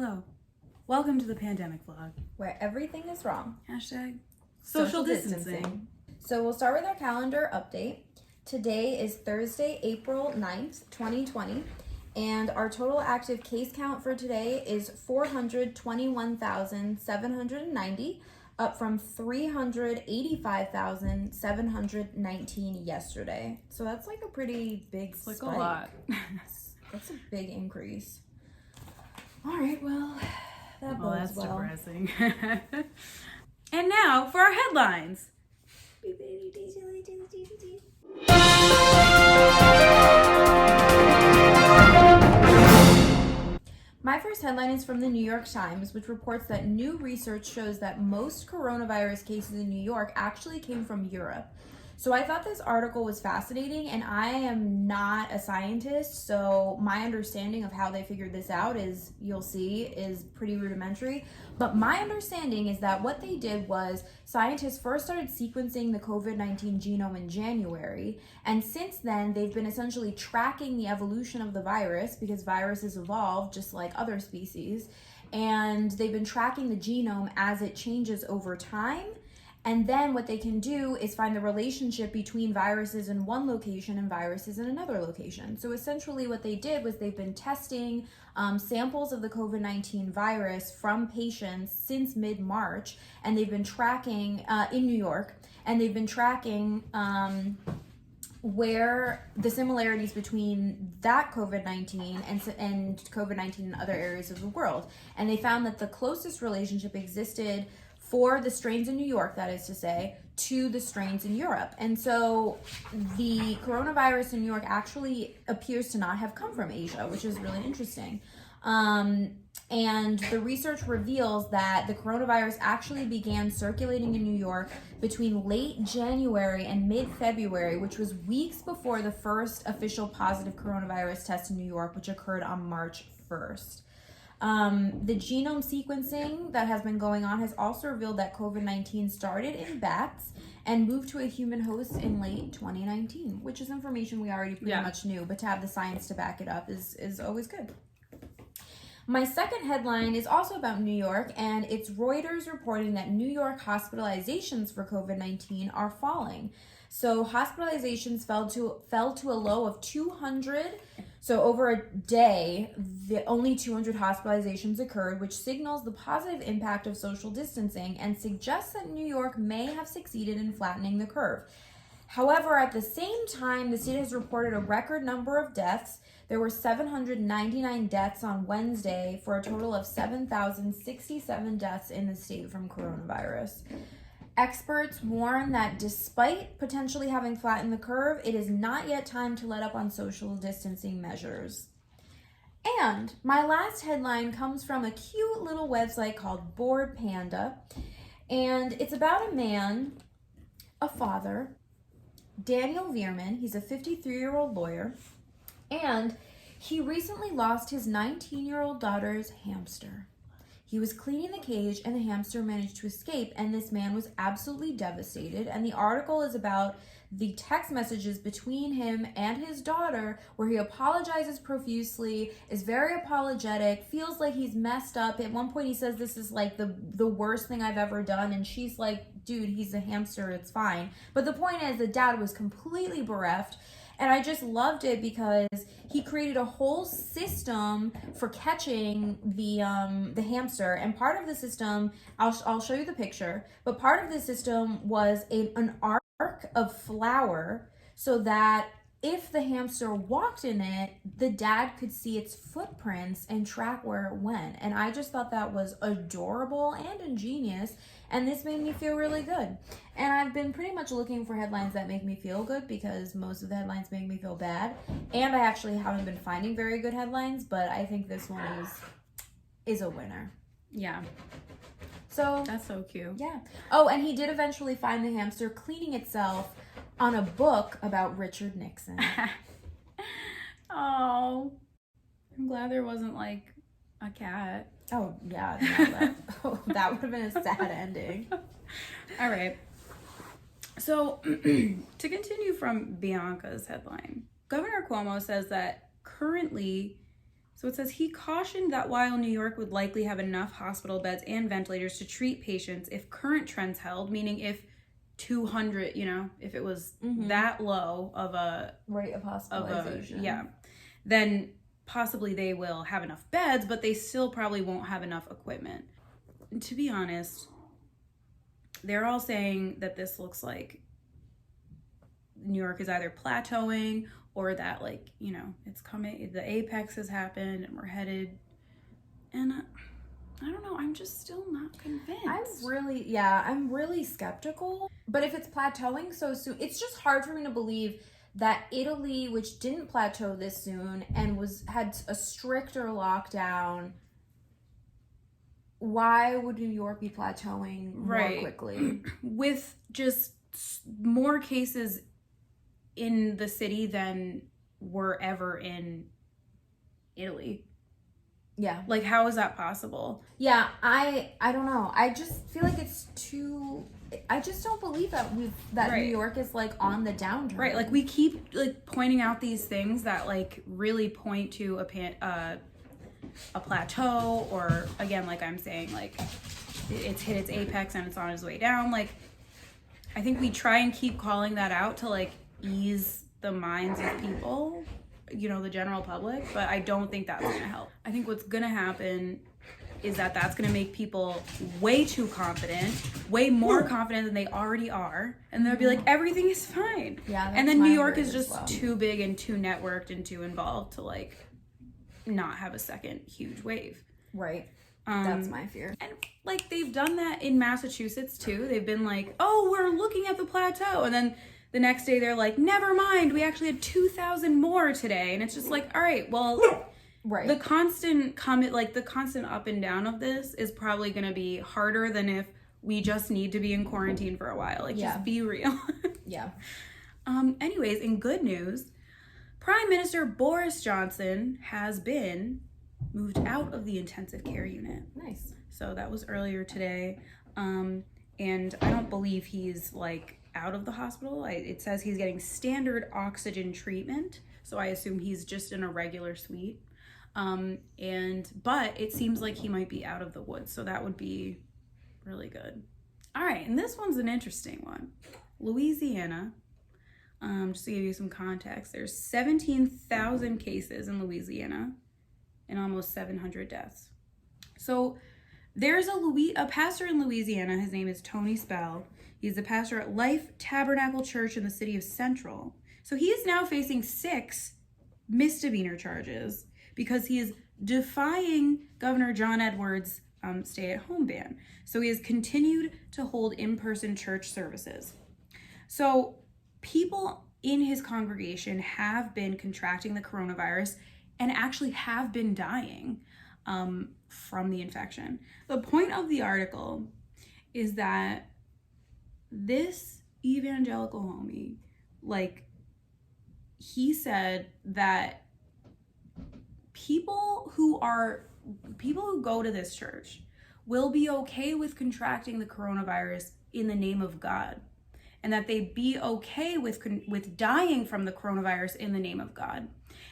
Hello. Welcome to the pandemic vlog. Where everything is wrong. Hashtag social distancing. So we'll start with our calendar update. Today is Thursday, April 9th, 2020. And our total active case count for today is 421,790, up from 385,719 yesterday. So that's like a pretty big spike. It's like a lot. That's a big increase. All right, well, that's depressing. And now for our headlines. My first headline is from the New York Times, which reports that new research shows that most coronavirus cases in New York actually came from Europe. So I thought this article was fascinating, and I am not a scientist, so my understanding of how they figured this out is, you'll see, is pretty rudimentary. But my understanding is that what they did was scientists first started sequencing the COVID-19 genome in January, and since then they've been essentially tracking the evolution of the virus, because viruses evolve just like other species, and they've been tracking the genome as it changes over time. And then what they can do is find the relationship between viruses in one location and viruses in another location. So essentially what they did was they've been testing samples of the COVID-19 virus from patients since mid-March, and they've been tracking in New York, and they've been tracking where the similarities between that COVID-19 and COVID-19 in other areas of the world. And they found that the closest relationship existed for the strains in New York, that is to say, to the strains in Europe. And so the coronavirus in New York actually appears to not have come from Asia, which is really interesting. And the research reveals that the coronavirus actually began circulating in New York between late January and mid-February, which was weeks before the first official positive coronavirus test in New York, which occurred on March 1st. The genome sequencing that has been going on has also revealed that COVID-19 started in bats and moved to a human host in late 2019, which is information we already pretty much knew, but to have the science to back it up is always good. My second headline is also about New York, and it's Reuters reporting that New York hospitalizations for COVID-19 are falling. So hospitalizations fell to a low of 200. So over a day, only 200 hospitalizations occurred, which signals the positive impact of social distancing and suggests that New York may have succeeded in flattening the curve. However, at the same time, the state has reported a record number of deaths. There were 799 deaths on Wednesday for a total of 7,067 deaths in the state from coronavirus. Experts warn that despite potentially having flattened the curve, it is not yet time to let up on social distancing measures. And my last headline comes from a cute little website called Bored Panda. And it's about a man, a father, Daniel Veerman. He's a 53-year-old lawyer. And he recently lost his 19-year-old daughter's hamster. He was cleaning the cage and the hamster managed to escape, and this man was absolutely devastated. And the article is about the text messages between him and his daughter, where he apologizes profusely, is very apologetic, feels like he's messed up. At one point he says this is like the worst thing I've ever done, and she's like, dude, he's a hamster, it's fine. But the point is the dad was completely bereft. And I just loved it because he created a whole system for catching the hamster. And part of the system, I'll show you the picture, but part of the system was an arc of flour so that if the hamster walked in it, the dad could see its footprints and track where it went. And I just thought that was adorable and ingenious. And this made me feel really good. And I've been pretty much looking for headlines that make me feel good because most of the headlines make me feel bad. And I actually haven't been finding very good headlines, but I think this one is a winner. Yeah. So that's so cute. Yeah. Oh, and he did eventually find the hamster cleaning itself on a book about Richard Nixon. Oh, I'm glad there wasn't like a cat. Oh, yeah. No, that would have been a sad ending. All right. So to continue from Bianca's headline, Governor Cuomo says that currently So it says he cautioned that while New York would likely have enough hospital beds and ventilators to treat patients if current trends held, meaning if 200, if it was that low of a rate of hospitalization, then possibly they will have enough beds, but they still probably won't have enough equipment. And to be honest, they're all saying that this looks like New York is either plateauing or that, like, it's coming, the apex has happened and we're headed, and I don't know, I'm just still not convinced. I'm really skeptical. But if it's plateauing so soon, it's just hard for me to believe that Italy, which didn't plateau this soon and had a stricter lockdown, why would New York be plateauing more quickly? With just more cases in the city than were ever in Italy. Yeah. Like, how is that possible? Yeah, I don't know. I just feel like it's too... I just don't believe that New York is, like, on the downturn. Right, like, we keep, like, pointing out these things that, like, really point to a plateau, or, again, like I'm saying, like, it's hit its apex and it's on its way down. Like, I think we try and keep calling that out to, like, ease the minds of people, the general public, but I don't think that's gonna help. I think what's gonna happen is that that's gonna make people way too confident, way more confident than they already are, and they'll be like, everything is fine. Yeah, and then New York is just too big and too networked and too involved to, like, not have a second huge wave. Right. That's my fear. And, like, they've done that in Massachusetts too. They've been like, oh, we're looking at the plateau, and then the next day they're like, never mind, we actually had 2,000 more today. And it's just like, all right, well, the constant up and down of this is probably going to be harder than if we just need to be in quarantine for a while. Like, just be real. Yeah. Anyways, in good news, Prime Minister Boris Johnson has been moved out of the intensive care unit. Nice. So that was earlier today. And I don't believe he's, like, out of the hospital. It says he's getting standard oxygen treatment, so I assume he's just in a regular suite. But it seems like he might be out of the woods, so that would be really good. All right, and this one's an interesting one. Louisiana, just to give you some context, there's 17,000 cases in Louisiana and almost 700 deaths. So there's a pastor in Louisiana. His name is Tony Spell. He's the pastor at Life Tabernacle Church in the city of Central. So he is now facing 6 misdemeanor charges because he is defying Governor John Edwards' stay-at-home ban. So he has continued to hold in-person church services. So people in his congregation have been contracting the coronavirus and actually have been dying from the infection. The point of the article is that this evangelical homie, like, he said that people who go to this church will be okay with contracting the coronavirus in the name of God, and that they'd be okay with dying from the coronavirus in the name of God.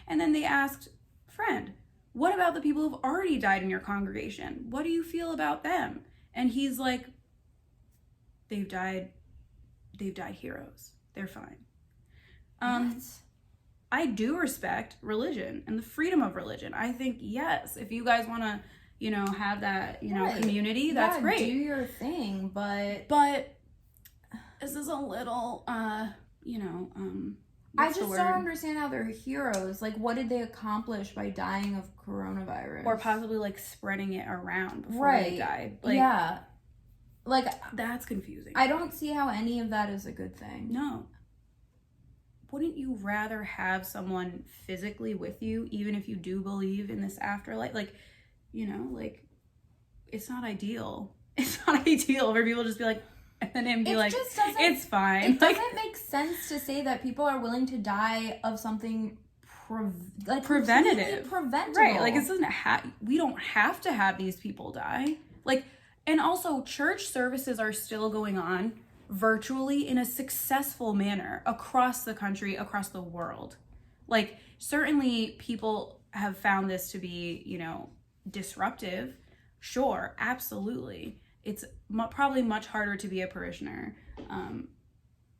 And then they asked, friend, what about the people who've already died in your congregation? What do you feel about them? And he's like, they've died heroes. They're fine. I do respect religion and the freedom of religion. I think, yes, if you guys want to, have that, community, that's great. Do your thing, but this is a little, I just don't understand how they're heroes. Like, what did they accomplish by dying of coronavirus? Or possibly, like, spreading it around before they died. Like, yeah. Like, that's confusing. I don't see how any of that is a good thing. No. Wouldn't you rather have someone physically with you, even if you do believe in this afterlife? Like, it's not ideal. It's not ideal for people to just be like, and then be like, it's fine. It doesn't make sense to say that people are willing to die of something preventative. Preventable. Right. Like, it doesn't we don't have to have these people die. Like, and also church services are still going on virtually in a successful manner across the country, across the world. Like, certainly people have found this to be, you know, disruptive, sure, absolutely. It's probably much harder to be a parishioner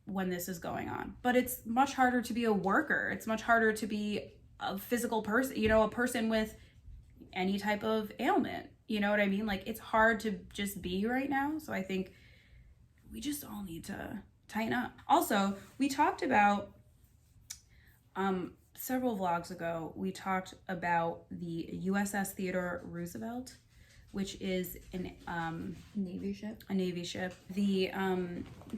when this is going on. But it's much harder to be a worker. It's much harder to be a physical person, you know, a person with any type of ailment. You know what I mean? Like, it's hard to just be right now. So I think we just all need to tighten up. Also, we talked about several vlogs ago, we talked about the USS Theodore Roosevelt, which is a Navy ship. The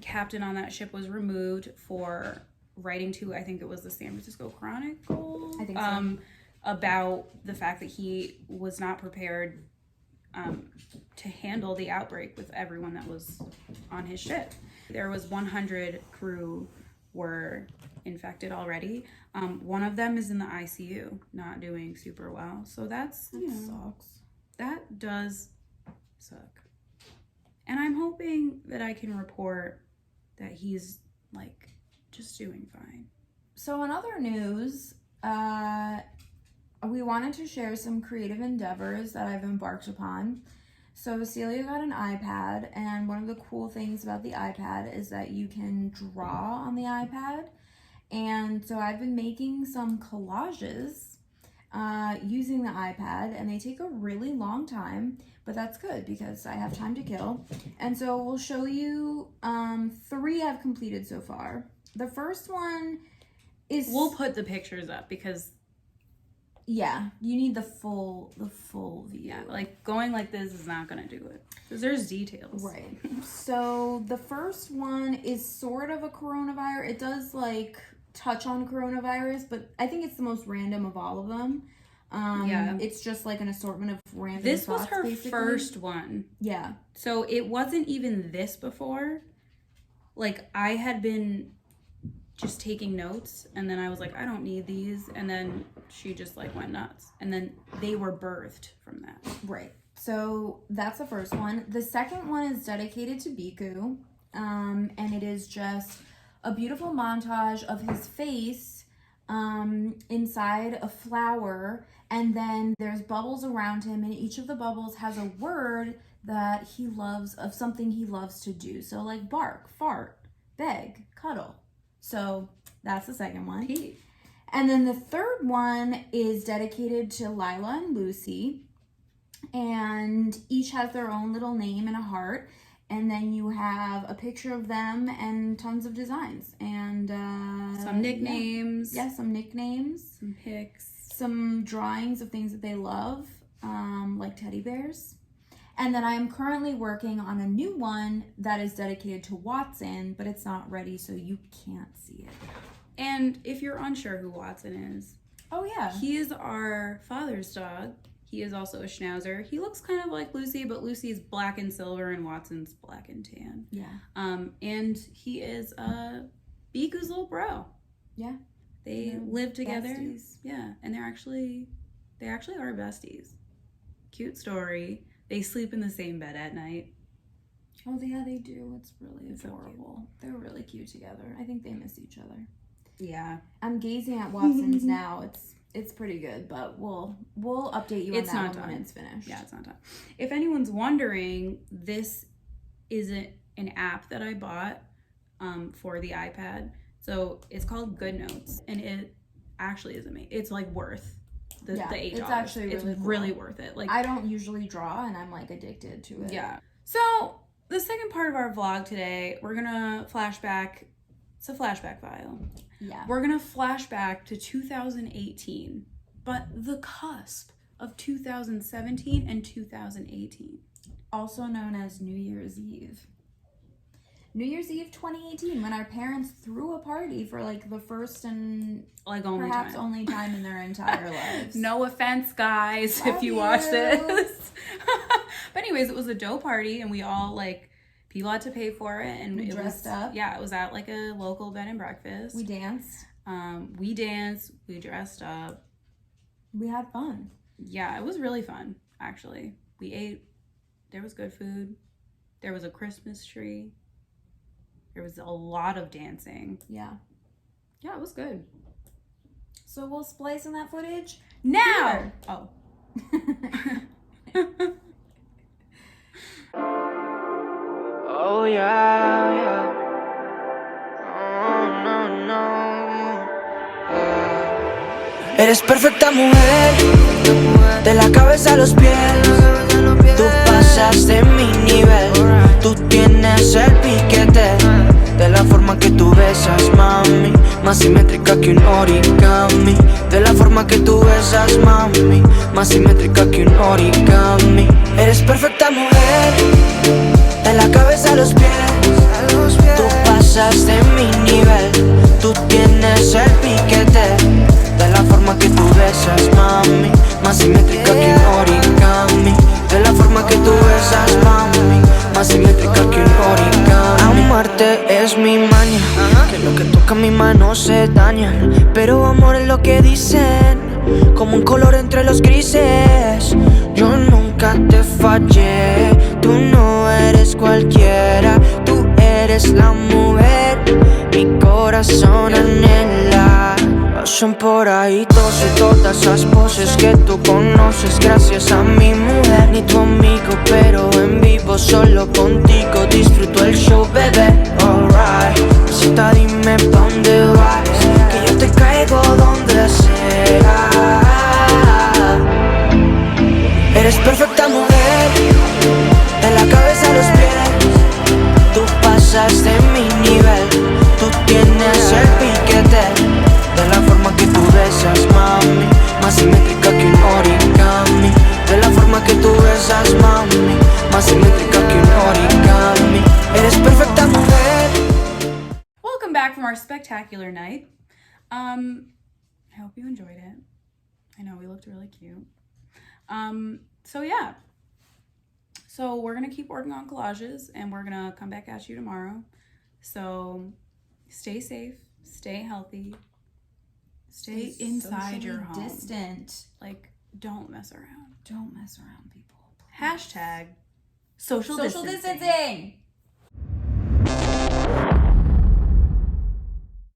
captain on that ship was removed for writing to, I think it was the San Francisco Chronicle. I think so. About the fact that he was not prepared to handle the outbreak with everyone that was on his ship. There was 100 crew were infected already. One of them is in the ICU, not doing super well. So that sucks. That does suck. And I'm hoping that I can report that he's like just doing fine. So in other news, we wanted to share some creative endeavors that I've embarked upon. So Celia got an iPad, and one of the cool things about the iPad is that you can draw on the iPad. And so I've been making some collages using the iPad, and they take a really long time, but that's good because I have time to kill. And so we'll show you 3 I've completed so far. The first one is... We'll put the pictures up because... Yeah, you need the full view. Yeah, like going like this is not gonna do it because there's details. Right. So the first one is sort of a coronavirus. It does like touch on coronavirus, but I think it's the most random of all of them. Yeah. It's just like an assortment of random This thoughts, was her basically. first one. Yeah. So it wasn't even this before. Like, I had been just taking notes, and then I was like, I don't need these, and then she just like went nuts, and then they were birthed from that. Right. So that's the first one. The second one is dedicated to Biku, and it is just a beautiful montage of his face inside a flower, and then there's bubbles around him, and each of the bubbles has a word that he loves, of something he loves to do. So like bark, fart, beg, cuddle. So that's the second one. Pete. And then the third one is dedicated to Lila and Lucy, and each has their own little name and a heart. And then you have a picture of them and tons of designs and some nicknames. Yeah, some nicknames. Some pics. Some drawings of things that they love, like teddy bears. And then I am currently working on a new one that is dedicated to Watson, but it's not ready, so you can't see it. And if you're unsure who Watson is, oh yeah, he is our father's dog. He is also a schnauzer. He looks kind of like Lucy, but Lucy's black and silver and Watson's black and tan. Yeah. And he is Biku's little bro. Yeah. They live together. Besties. Yeah, and they actually are besties. Cute story. They sleep in the same bed at night. Oh yeah, they do. It's really adorable. They're really cute together. I think they miss each other. Yeah. I'm gazing at Watson's now. It's pretty good, but we'll update you on that when it's finished. Yeah, it's not done. If anyone's wondering, this isn't an app that I bought for the iPad. So it's called Good Notes, and it actually is amazing. It's like worth the $8. It's actually really cool. Really worth it. Like, I don't usually draw, and I'm like addicted to it. Yeah. So the second part of our vlog today, we're gonna flashback. It's a flashback file. Yeah. We're gonna flash back to 2018, but the cusp of 2017 and 2018. Also known as New Year's Eve. New Year's Eve 2018, when our parents threw a party for like the first and like only time in their entire lives. No offense, guys, if you watch this. But anyways, it was a dope party, and we all like, people had to pay for it, and we dressed up. Yeah, it was at like a local bed and breakfast. We danced. We dressed up. We had fun. Yeah, it was really fun, actually. We ate. There was good food. There was a Christmas tree. There was a lot of dancing. Yeah. Yeah, it was good. So we'll splice in that footage Now! Oh. Oh yeah, yeah. Oh, no, no. Eres perfecta mujer, de la cabeza a los pies. Tú pasas de mi nivel, tú tienes el piquete. De la forma que tú besas, mami, más simétrica que un origami. De la forma que tú besas, mami, más simétrica que un origami. Eres perfecta mujer, de la cabeza a los pies. Tú pasas de mi nivel, tú tienes el piquete. De la forma que tú besas, mami, más simétrica que un origami. De la forma que tú besas, mami, más simétrica que un origami. Amarte es mi maña, que lo que toca mi mano se daña. Pero amor es lo que dicen, como un color entre los grises. Yo nunca te fallé, tú no eres cualquiera. Tú eres la mujer, mi corazón anhela. Pasan por ahí todos y todas esas poses que tú conoces gracias a mi mujer. Ni tu amigo, pero en vivo solo contigo disfruto el show, bebé. Alright, cita, dime pa' dónde vas, que yo te caigo donde sea. Eres perfecta mujer, de la cabeza a los pies. Tú pasas de mi nivel, tú tienes el piquete. De la forma que tú besas, mami, más simétrica que un origami. De la forma que tú besas, mami, más simétrica que un origami. Eres perfecta mujer. Welcome back from our spectacular night. I hope you enjoyed it. I know we looked really cute. So yeah. So we're gonna keep working on collages and we're gonna come back at you tomorrow. So stay safe, stay healthy, stay inside your home. Distant. Like, don't mess around. Don't mess around, people. Hashtag social Social distancing.